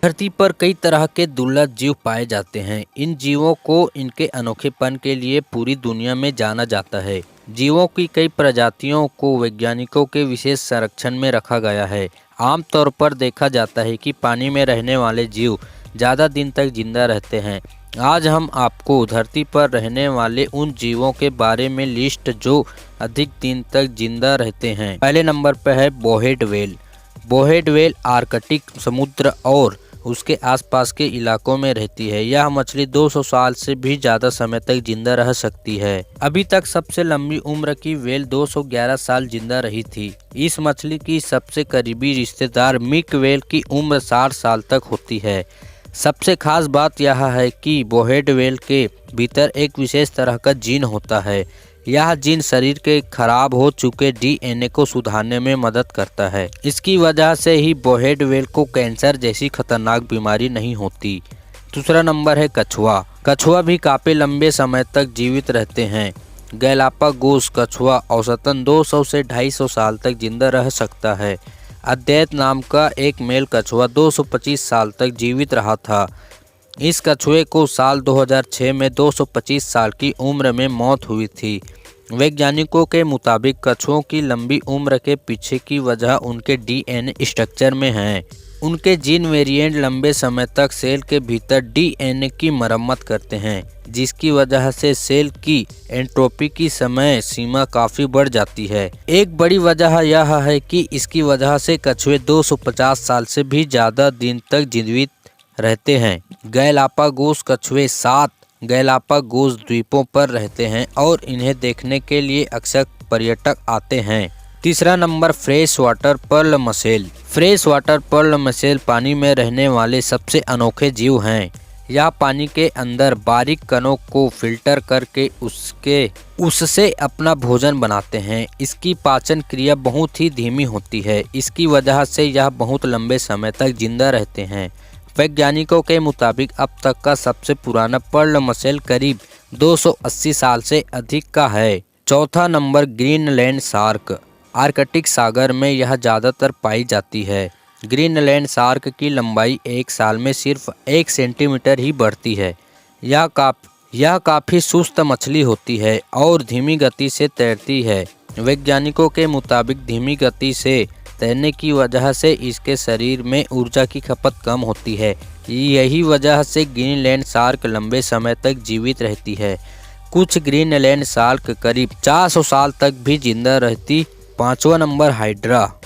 धरती पर कई तरह के दुर्लभ जीव पाए जाते हैं। इन जीवों को इनके अनोखेपन के लिए पूरी दुनिया में जाना जाता है। जीवों की कई प्रजातियों को वैज्ञानिकों के विशेष संरक्षण में रखा गया है। आमतौर पर देखा जाता है कि पानी में रहने वाले जीव ज़्यादा दिन तक जिंदा रहते हैं। आज हम आपको धरती पर रहने वाले उन जीवों के बारे में लिस्ट जो अधिक दिन तक जिंदा रहते हैं। पहले नंबर पर है bowhead whale. Bowhead whale Arctic समुद्र और उसके आसपास के इलाकों में रहती है। यह मछली 200 साल से भी ज़्यादा समय तक जिंदा रह सकती है। अभी तक सबसे लंबी उम्र की व्हेल 211 साल जिंदा रही थी। इस मछली की सबसे करीबी रिश्तेदार मिल्क व्हेल की उम्र 60 साल तक होती है। सबसे खास बात यह है कि बोहेड व्हेल के भीतर एक विशेष तरह का जीन होता है। यह जीन शरीर के खराब हो चुके डीएनए को सुधारने में मदद करता है। इसकी वजह से ही बोहेड व्हेल को कैंसर जैसी खतरनाक बीमारी नहीं होती। दूसरा नंबर है कछुआ। कछुआ भी काफी लंबे समय तक जीवित रहते हैं। गैलापागोस कछुआ औसतन 200 से 250 साल तक जिंदा रह सकता है। अद्वैत नाम का एक मेल कछुआ 225 साल तक जीवित रहा था। इस कछुए को साल 2006 में 225 साल की उम्र में मौत हुई थी। वैज्ञानिकों के मुताबिक कछुओं की लंबी उम्र के पीछे की वजह उनके डीएनए स्ट्रक्चर में है। उनके जीन वेरिएंट लंबे समय तक सेल के भीतर डीएनए की मरम्मत करते हैं, जिसकी वजह से सेल की एंट्रोपी की समय सीमा काफ़ी बढ़ जाती है। एक बड़ी वजह यह है कि इसकी वजह से कछुए 250 साल से भी ज़्यादा दिन तक जीवित रहते हैं। गैलापागोस कछुए 7 गैलापागोस द्वीपों पर रहते हैं और इन्हें देखने के लिए अक्सर पर्यटक आते हैं। तीसरा number fresh water pearl mussel. Fresh water pearl mussel पानी में रहने वाले सबसे अनोखे जीव हैं। यह पानी के अंदर बारीक कणों को फिल्टर करके उससे अपना भोजन बनाते हैं। इसकी पाचन क्रिया बहुत ही धीमी होती है। इसकी वजह से यह बहुत लंबे समय तक जिंदा रहते हैं। वैज्ञानिकों के मुताबिक अब तक का सबसे पुराना पर्ल मसेल करीब 280 साल से अधिक का है। चौथा नंबर ग्रीनलैंड शार्क। आर्कटिक सागर में यह ज़्यादातर पाई जाती है। ग्रीनलैंड शार्क की लंबाई एक साल में सिर्फ 1 सेंटीमीटर ही बढ़ती है। यह काफ़ी सुस्त मछली होती है और धीमी गति से तैरती है। वैज्ञानिकों के मुताबिक धीमी गति से तैरने की वजह से इसके शरीर में ऊर्जा की खपत कम होती है। यही वजह से ग्रीनलैंड शार्क लंबे समय तक जीवित रहती है। कुछ ग्रीनलैंड शार्क करीब 400 साल तक भी जिंदा रहती। पांचवा नंबर हाइड्रा।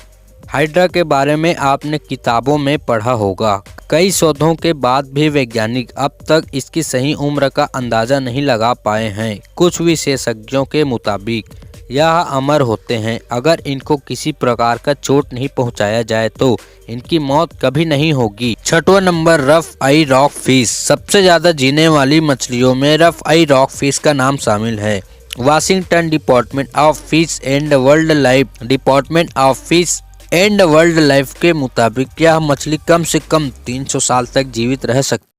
हाइड्रा के बारे में आपने किताबों में पढ़ा होगा। कई शोधों के बाद भी वैज्ञानिक अब तक इसकी सही उम्र का अंदाज़ा नहीं लगा पाए हैं। कुछ विशेषज्ञों के मुताबिक यह अमर होते हैं। अगर इनको किसी प्रकार का चोट नहीं पहुंचाया जाए तो इनकी मौत कभी नहीं होगी। छठवां नंबर रफ आई रॉक फिश। सबसे ज़्यादा जीने वाली मछलियों में रफ आई रॉक फिश का नाम शामिल है। Washington department of fish and wild life के मुताबिक यह मछली कम से कम 300 साल तक जीवित रह सकती है।